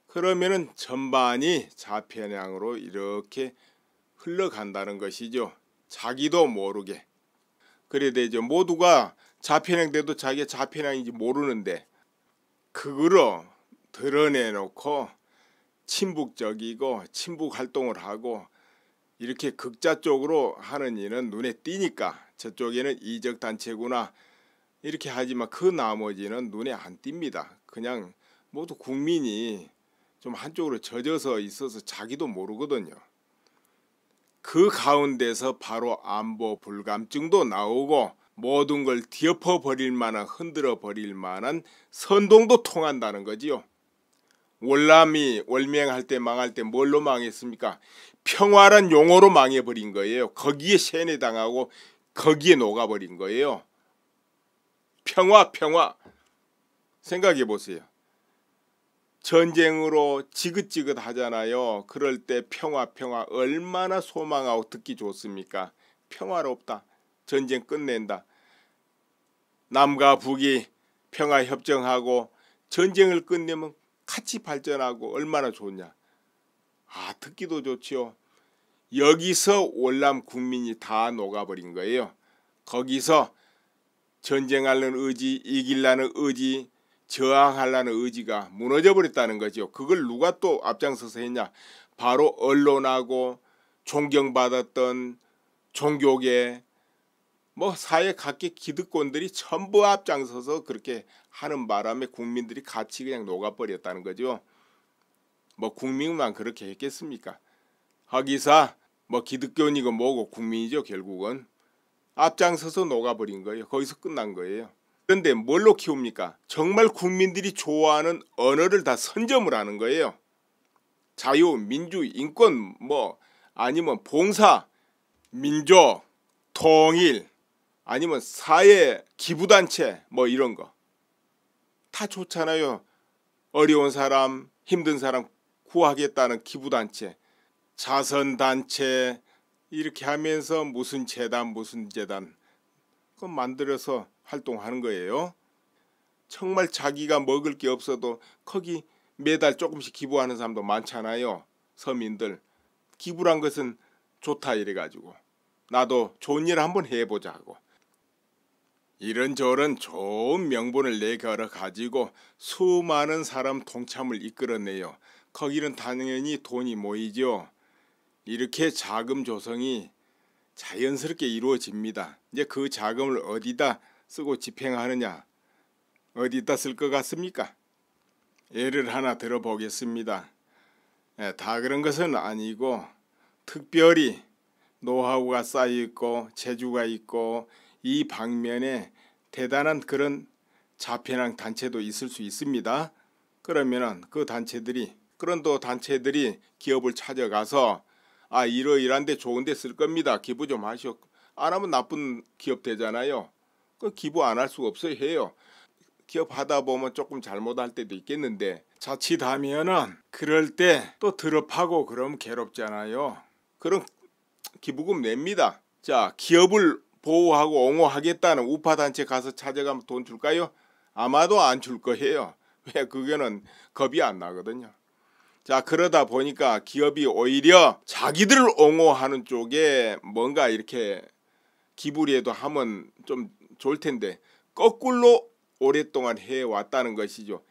그러면은 전반이 좌편향으로 이렇게 흘러간다는 것이죠. 자기도 모르게. 그래야 되죠. 모두가 좌편향 돼도 자기가 좌편향인지 모르는데 그거로 드러내놓고 친북적이고 친북 활동을 하고 이렇게 극자 쪽으로 하는 일은 눈에 띄니까 저쪽에는 이적 단체구나 이렇게 하지만 그 나머지는 눈에 안 띕니다. 그냥 모두 국민이 좀 한쪽으로 젖어서 있어서 자기도 모르거든요. 그 가운데서 바로 안보 불감증도 나오고 모든 걸 뒤엎어 버릴 만한, 흔들어 버릴 만한 선동도 통한다는 거지요. 월남이 월맹할 때 망할 때 뭘로 망했습니까? 평화란 용어로 망해버린 거예요. 거기에 세뇌당하고 거기에 녹아버린 거예요. 평화 생각해 보세요. 전쟁으로 지긋지긋 하잖아요. 그럴 때 평화 얼마나 소망하고 듣기 좋습니까? 평화롭다. 전쟁 끝낸다. 남과 북이 평화 협정하고 전쟁을 끝내면 같이 발전하고 얼마나 좋냐. 듣기도 좋지요. 여기서 월남 국민이 다 녹아버린 거예요. 거기서 전쟁하려는 의지, 이기려는 의지, 저항하려는 의지가 무너져 버렸다는 거죠. 그걸 누가 또 앞장서서 했냐? 바로 언론하고 존경받았던 종교계 뭐 사회 각계 기득권들이 전부 앞장서서 그렇게 하는 바람에 국민들이 같이 그냥 녹아버렸다는 거죠. 뭐 국민만 그렇게 했겠습니까? 거기서 뭐 기득권이고 뭐고 국민이죠. 결국은 앞장서서 녹아버린 거예요. 거기서 끝난 거예요. 그런데 뭘로 키웁니까? 정말 국민들이 좋아하는 언어를 다 선점을 하는 거예요. 자유, 민주, 인권, 뭐 아니면 봉사, 민족, 통일, 아니면 사회 기부단체 뭐 이런 거 다 좋잖아요. 어려운 사람, 힘든 사람 구하겠다는 기부단체, 자선단체 이렇게 하면서 무슨 재단 그거 만들어서 활동하는 거예요. 정말 자기가 먹을 게 없어도 거기 매달 조금씩 기부하는 사람도 많잖아요. 서민들. 기부란 것은 좋다 이래가지고 나도 좋은 일 한번 해보자고. 이런저런 좋은 명분을 내걸어 가지고 수많은 사람 동참을 이끌어내요. 거기는 당연히 돈이 모이죠. 이렇게 자금 조성이 자연스럽게 이루어집니다. 이제 그 자금을 어디다 쓰고 집행하느냐, 어디다 쓸 것 같습니까? 예를 하나 들어보겠습니다. 다 그런 것은 아니고 특별히 노하우가 쌓여있고 재주가 있고 이 방면에 대단한 그런 좌편향 단체도 있을 수 있습니다. 그러면은 그런 또 단체들이 기업을 찾아가서 이러이러한데 좋은데 쓸 겁니다. 기부 좀 하시오. 안 하면 나쁜 기업 되잖아요. 그 기부 안 할 수가 없어요. 해요. 기업 하다 보면 조금 잘못할 때도 있겠는데 자칫하면은 그럴 때 또 드럽하고 그러면 괴롭잖아요. 그럼 기부금 냅니다. 자, 기업을 보호하고 옹호하겠다는 우파단체 가서 찾아가면 돈 줄까요? 아마도 안 줄 거예요. 왜? 그거는 겁이 안 나거든요. 자, 그러다 보니까 기업이 오히려 자기들을 옹호하는 쪽에 뭔가 이렇게 기부라도 하면 좀 좋을 텐데 거꾸로 오랫동안 해왔다는 것이죠.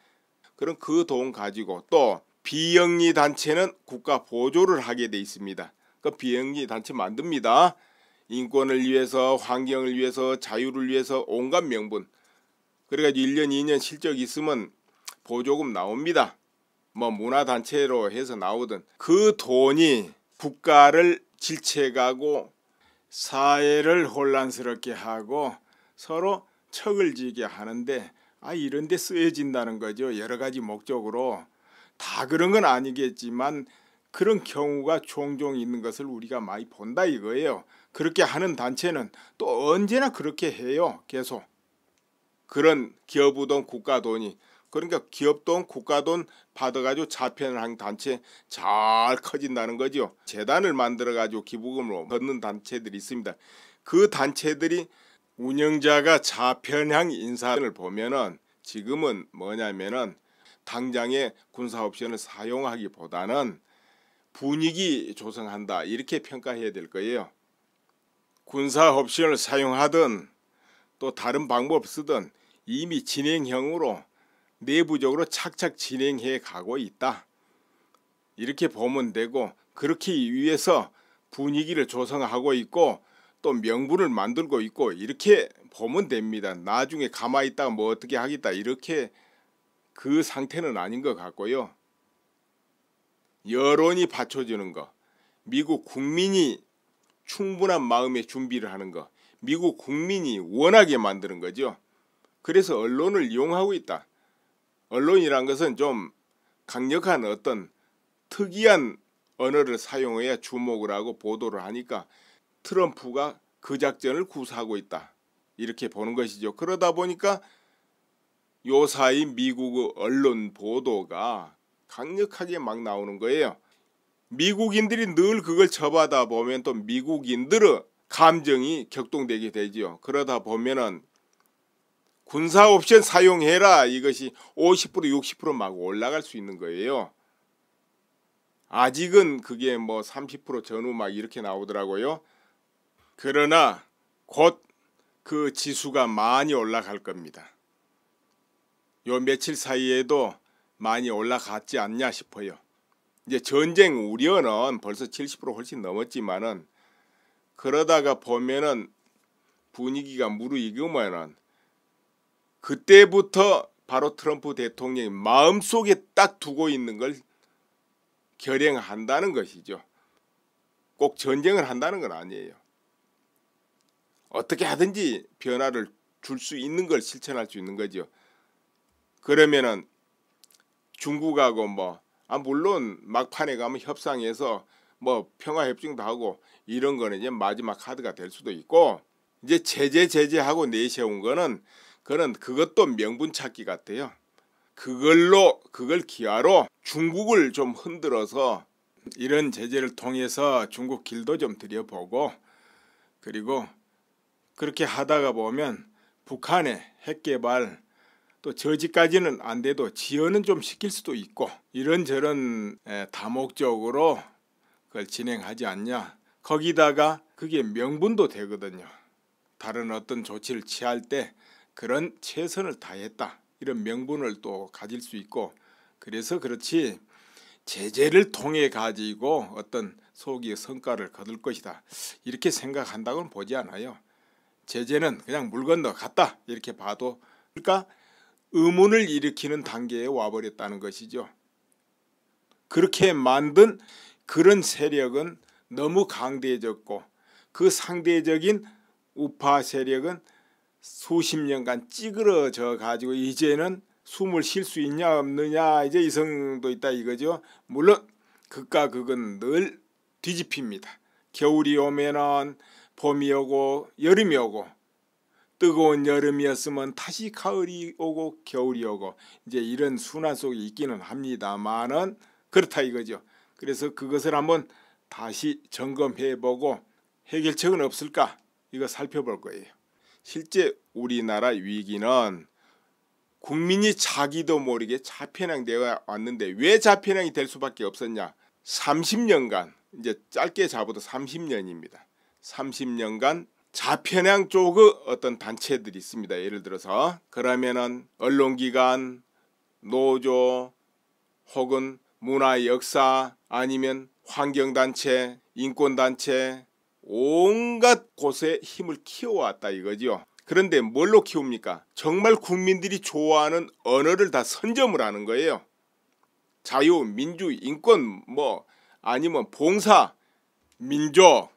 그럼 그 돈 가지고 또 비영리 단체는 국가 보조를 하게 돼 있습니다. 그 비영리 단체 만듭니다. 인권을 위해서, 환경을 위해서, 자유를 위해서 온갖 명분. 그래가지고 1년, 2년 실적 있으면 보조금 나옵니다. 뭐 문화단체로 해서 나오든 그 돈이 국가를 질책하고 사회를 혼란스럽게 하고 서로 척을 지게 하는데 이런 데 쓰여진다는 거죠. 여러 가지 목적으로. 다 그런 건 아니겠지만 그런 경우가 종종 있는 것을 우리가 많이 본다 이거예요. 그렇게 하는 단체는 또 언제나 그렇게 해요. 계속. 그런 기업 돈, 국가 돈이. 그러니까 기업 돈, 국가 돈 받아가지고 자편한 단체 잘 커진다는 거죠. 재단을 만들어가지고 기부금으로 걷는 단체들이 있습니다. 그 단체들이 운영자가 자편향 인사를 보면은 지금은 뭐냐면은 당장의 군사 옵션을 사용하기보다는 분위기 조성한다 이렇게 평가해야 될 거예요. 군사 옵션을 사용하든 또 다른 방법 쓰든 이미 진행형으로 내부적으로 착착 진행해 가고 있다. 이렇게 보면 되고 그렇게 위해서 분위기를 조성하고 있고 또 명분을 만들고 있고 이렇게 보면 됩니다. 나중에 가만히 있다가 뭐 어떻게 하겠다 이렇게 그 상태는 아닌 것 같고요. 여론이 받쳐주는 거, 미국 국민이 충분한 마음의 준비를 하는 거, 미국 국민이 원하게 만드는 거죠. 그래서 언론을 이용하고 있다. 언론이란 것은 좀 강력한 어떤 특이한 언어를 사용해야 주목을 하고 보도를 하니까 트럼프가 그 작전을 구사하고 있다. 이렇게 보는 것이죠. 그러다 보니까 요사이 미국의 언론 보도가 강력하게 막 나오는 거예요. 미국인들이 늘 그걸 접하다 보면 또 미국인들의 감정이 격동되게 되죠. 그러다 보면은 군사 옵션 사용해라 이것이 50% 60% 막 올라갈 수 있는 거예요. 아직은 그게 뭐 30% 전후 막 이렇게 나오더라고요. 그러나 곧 그 지수가 많이 올라갈 겁니다. 요 며칠 사이에도 많이 올라갔지 않냐 싶어요. 이제 전쟁 우려는 벌써 70% 훨씬 넘었지만은 그러다가 보면은 분위기가 무르익으면은 그때부터 바로 트럼프 대통령이 마음속에 딱 두고 있는 걸 결행한다는 것이죠. 꼭 전쟁을 한다는 건 아니에요. 어떻게 하든지 변화를 줄 수 있는 걸 실천할 수 있는 거죠. 그러면은 중국하고 물론 막판에 가면 협상해서 뭐 평화협정도 하고 이런 거는 이제 마지막 카드가 될 수도 있고 이제 제재하고 내세운 거는 그것도 명분 찾기 같아요. 그걸 기하로 중국을 좀 흔들어서 이런 제재를 통해서 중국 길도 좀 들여보고 그리고 그렇게 하다가 보면 북한의 핵개발 또 저지까지는 안 돼도 지연은 좀 시킬 수도 있고 이런저런 다목적으로 그걸 진행하지 않냐. 거기다가 그게 명분도 되거든요. 다른 어떤 조치를 취할 때 그런 최선을 다했다. 이런 명분을 또 가질 수 있고 그래서 그렇지 제재를 통해 가지고 어떤 소기의 성과를 거둘 것이다. 이렇게 생각한다고는 보지 않아요. 제재는 그냥 물 건너 갔다. 이렇게 봐도 그러니까 의문을 일으키는 단계에 와버렸다는 것이죠. 그렇게 만든 그런 세력은 너무 강대해졌고 그 상대적인 우파 세력은 수십 년간 찌그러져 가지고 이제는 숨을 쉴 수 있냐 없느냐 이제 이성도 있다 이거죠. 물론 극과 극은 늘 뒤집힙니다. 겨울이 오면은 봄이 오고 여름이 오고 뜨거운 여름이었으면 다시 가을이 오고 겨울이 오고 이제 이런 순환 속에 있기는 합니다만은 그렇다 이거죠. 그래서 그것을 한번 다시 점검해보고 해결책은 없을까 이거 살펴볼 거예요. 실제 우리나라 위기는 국민이 자기도 모르게 자편향되어 왔는데 왜 자편향이 될 수밖에 없었냐. 30년간 이제 짧게 잡아도 30년입니다. 30년간 자편향 쪽의 어떤 단체들이 있습니다. 예를 들어서 그러면은 언론기관, 노조 혹은 문화 역사 아니면 환경단체, 인권단체 온갖 곳에 힘을 키워왔다 이거죠. 그런데 뭘로 키웁니까? 정말 국민들이 좋아하는 언어를 다 선점을 하는 거예요. 자유, 민주, 인권 아니면 봉사, 민족,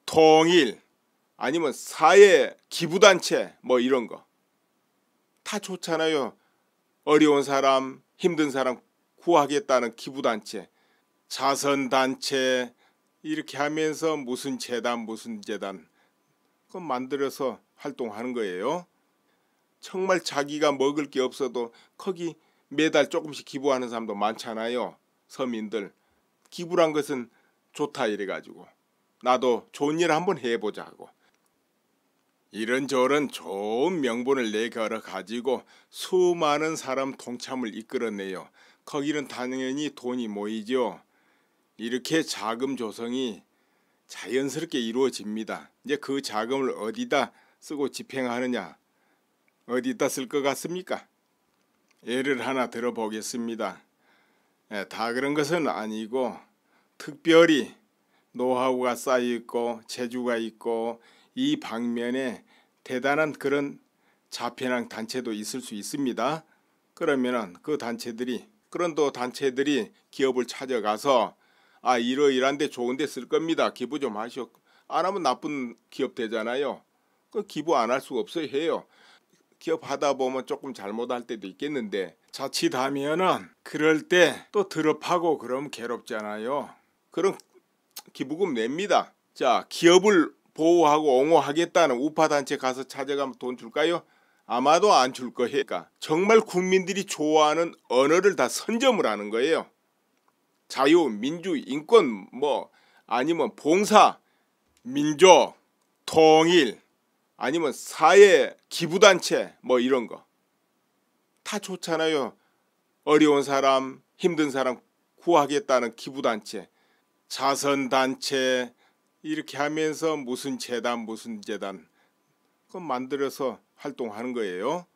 통일 아니면 사회 기부단체 이런 거 다 좋잖아요. 어려운 사람, 힘든 사람 구하겠다는 기부단체, 자선단체 이렇게 하면서 무슨 재단 그거 만들어서 활동하는 거예요. 정말 자기가 먹을 게 없어도 거기 매달 조금씩 기부하는 사람도 많잖아요. 서민들. 기부란 것은 좋다 이래가지고 나도 좋은 일 한번 해보자고 이런저런 좋은 명분을 내걸어 가지고 수많은 사람 동참을 이끌어내요. 거기는 당연히 돈이 모이죠. 이렇게 자금 조성이 자연스럽게 이루어집니다. 이제 그 자금을 어디다 쓰고 집행하느냐, 어디다 쓸 것 같습니까? 예를 하나 들어보겠습니다. 다 그런 것은 아니고 특별히 노하우가 쌓여있고 재주가 있고 이 방면에 대단한 그런 자편향 단체도 있을 수 있습니다. 그러면은 그 단체들이 기업을 찾아가서 이러이러한데 좋은데 쓸 겁니다. 기부 좀 하시오. 안 하면 나쁜 기업 되잖아요. 그 기부 안 할 수가 없어요. 해요. 기업 하다 보면 조금 잘못할 때도 있겠는데 자칫하면은 그럴 때 또 드럽하고 그러면 괴롭잖아요. 그럼 기부금 냅니다. 자, 기업을 보호하고 옹호하겠다는 우파단체 가서 찾아가면 돈 줄까요? 아마도 안 줄 거니까 정말 국민들이 좋아하는 언어를 다 선점을 하는 거예요. 자유, 민주, 인권 아니면 봉사, 민족, 통일 아니면 사회 기부단체 이런 거 다 좋잖아요. 어려운 사람, 힘든 사람 구하겠다는 기부단체, 자선단체 이렇게 하면서 무슨 재단 그거 만들어서 활동하는 거예요.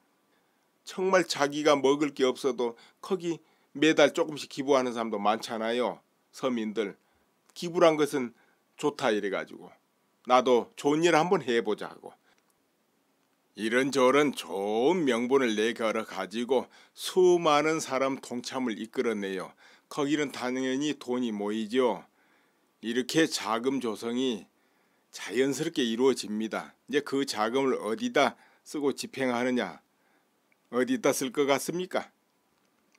정말 자기가 먹을 게 없어도 거기 매달 조금씩 기부하는 사람도 많잖아요. 서민들. 기부란 것은 좋다 이래가지고 나도 좋은 일 한번 해보자고 이런저런 좋은 명분을 내걸어 가지고 수많은 사람 동참을 이끌어내요. 거기는 당연히 돈이 모이죠. 이렇게 자금 조성이 자연스럽게 이루어집니다. 이제 그 자금을 어디다 쓰고 집행하느냐, 어디다 쓸 것 같습니까?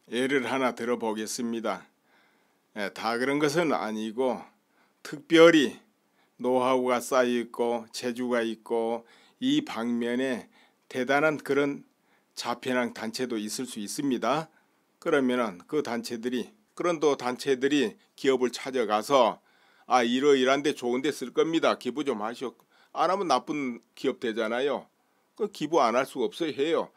예를 하나 들어보겠습니다. 다 그런 것은 아니고 특별히 노하우가 쌓여있고 재주가 있고 이 방면에 대단한 그런 자편향 단체도 있을 수 있습니다. 그러면은 그 단체들이 기업을 찾아가서 이러이러한데 좋은데 쓸 겁니다. 기부 좀 하시오. 안 하면 나쁜 기업 되잖아요. 그 기부 안 할 수가 없어요. 해요.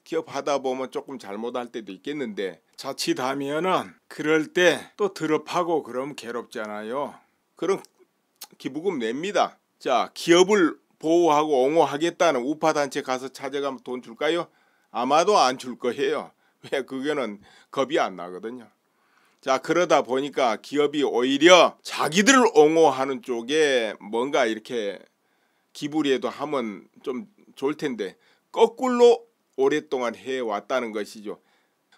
기업 하다 보면 조금 잘못할 때도 있겠는데 자칫하면은 그럴 때 또 드럽하고 그러면 괴롭잖아요. 그럼 기부금 냅니다. 자, 기업을 보호하고 옹호하겠다는 우파단체 가서 찾아가면 돈 줄까요? 아마도 안 줄 거예요. 왜? 그거는 겁이 안 나거든요. 자, 그러다 보니까 기업이 오히려 자기들을 옹호하는 쪽에 뭔가 이렇게 기부라도 하면 좀 좋을 텐데 거꾸로 오랫동안 해왔다는 것이죠.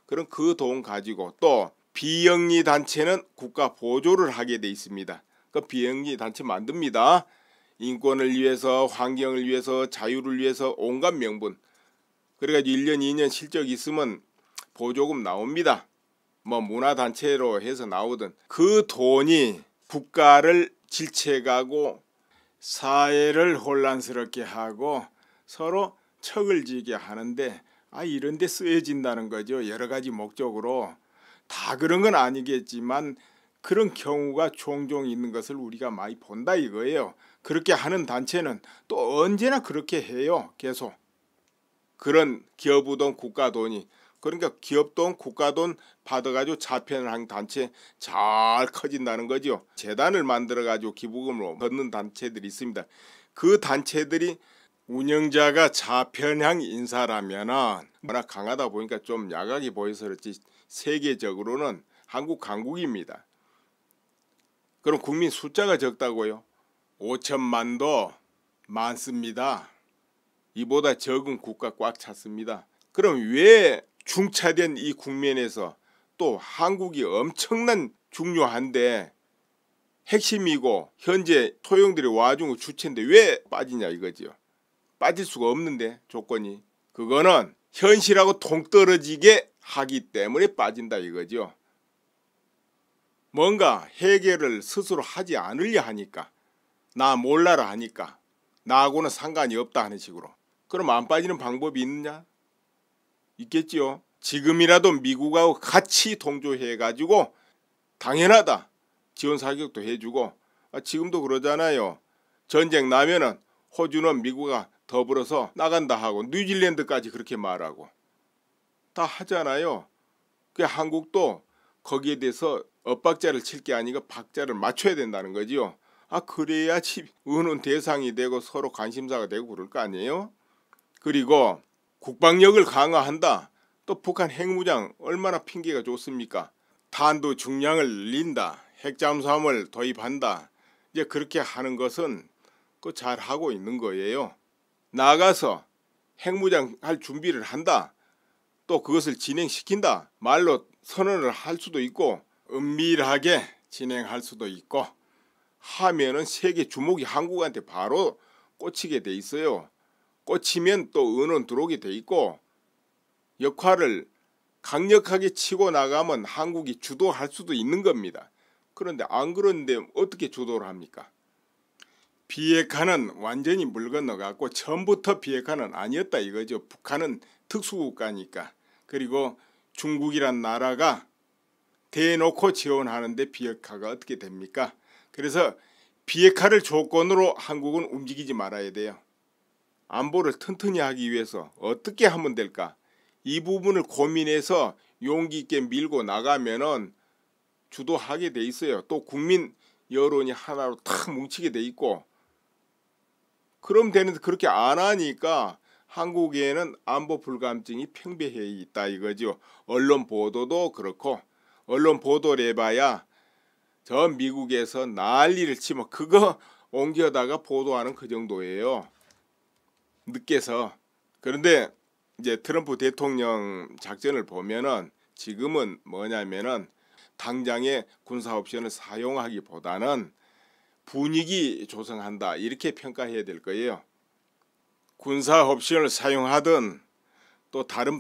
그럼 그 돈 가지고 또 비영리 단체는 국가 보조를 하게 돼 있습니다. 그 비영리 단체 만듭니다. 인권을 위해서, 환경을 위해서, 자유를 위해서 온갖 명분. 그래가지고 1년, 2년 실적 있으면 보조금 나옵니다. 문화단체로 해서 나오든 그 돈이 국가를 질책하고 사회를 혼란스럽게 하고 서로 척을 지게 하는데 이런 데 쓰여진다는 거죠. 여러 가지 목적으로. 다 그런 건 아니겠지만 그런 경우가 종종 있는 것을 우리가 많이 본다 이거예요. 그렇게 하는 단체는 또 언제나 그렇게 해요. 계속. 그런 기업우동 국가돈이, 그러니까 기업돈 국가돈 받아가지고 자편을 한 단체 잘 커진다는 거죠. 재단을 만들어가지고 기부금으로 받는 단체들이 있습니다. 그 단체들이 운영자가 자편향 인사라면은 워낙 강하다 보니까 좀 약하게 보여서 그렇지 세계적으로는 한국 강국입니다. 그럼 국민 숫자가 적다고요? 5천만도 많습니다. 이보다 적은 국가 꽉 찼습니다. 그럼 왜 중차된 이 국면에서 또 한국이 엄청난 중요한데 핵심이고 현재 토용들이 와중의 주체인데 왜 빠지냐 이거죠. 빠질 수가 없는데 조건이. 그거는 현실하고 동떨어지게 하기 때문에 빠진다 이거죠. 뭔가 해결을 스스로 하지 않으려 하니까, 나 몰라라 하니까, 나하고는 상관이 없다 하는 식으로. 그럼 안 빠지는 방법이 있느냐? 있겠지요. 지금이라도 미국하고 같이 동조해가지고 당연하다 지원 사격도 해주고, 지금도 그러잖아요. 전쟁 나면은 호주는 미국과 더불어서 나간다 하고 뉴질랜드까지 그렇게 말하고 다 하잖아요. 그 한국도 거기에 대해서 엇박자를 칠 게 아니고 박자를 맞춰야 된다는 거지요. 그래야지 의논 대상이 되고 서로 관심사가 되고 그럴 거 아니에요. 그리고 국방력을 강화한다. 또 북한 핵무장 얼마나 핑계가 좋습니까? 탄도 중량을 늘린다. 핵잠수함을 도입한다. 이제 그렇게 하는 것은 잘 하고 있는 거예요. 나가서 핵무장 할 준비를 한다. 또 그것을 진행시킨다. 말로 선언을 할 수도 있고 은밀하게 진행할 수도 있고 하면은 세계 주목이 한국한테 바로 꽂히게 돼 있어요. 꽂히면 또 은원 들어오게 돼 있고 역할을 강력하게 치고 나가면 한국이 주도할 수도 있는 겁니다. 그런데 안 그런데 어떻게 주도를 합니까? 비핵화는 완전히 물 건너갔고 처음부터 비핵화는 아니었다 이거죠. 북한은 특수국가니까. 그리고 중국이란 나라가 대놓고 지원하는데 비핵화가 어떻게 됩니까? 그래서 비핵화를 조건으로 한국은 움직이지 말아야 돼요. 안보를 튼튼히 하기 위해서 어떻게 하면 될까? 이 부분을 고민해서 용기 있게 밀고 나가면은 주도하게 돼 있어요. 또 국민 여론이 하나로 탁 뭉치게 돼 있고 그럼 되는데 그렇게 안 하니까 한국에는 안보 불감증이 팽배해 있다 이거죠. 언론 보도도 그렇고 언론 보도를 해봐야 저 미국에서 난리를 치면 그거 옮겨다가 보도하는 그 정도예요. 늦게서. 그런데 이제 트럼프 대통령 작전을 보면은 지금은 뭐냐면은 당장의 군사 옵션을 사용하기보다는 분위기 조성한다 이렇게 평가해야 될 거예요. 군사 옵션을 사용하든 또 다른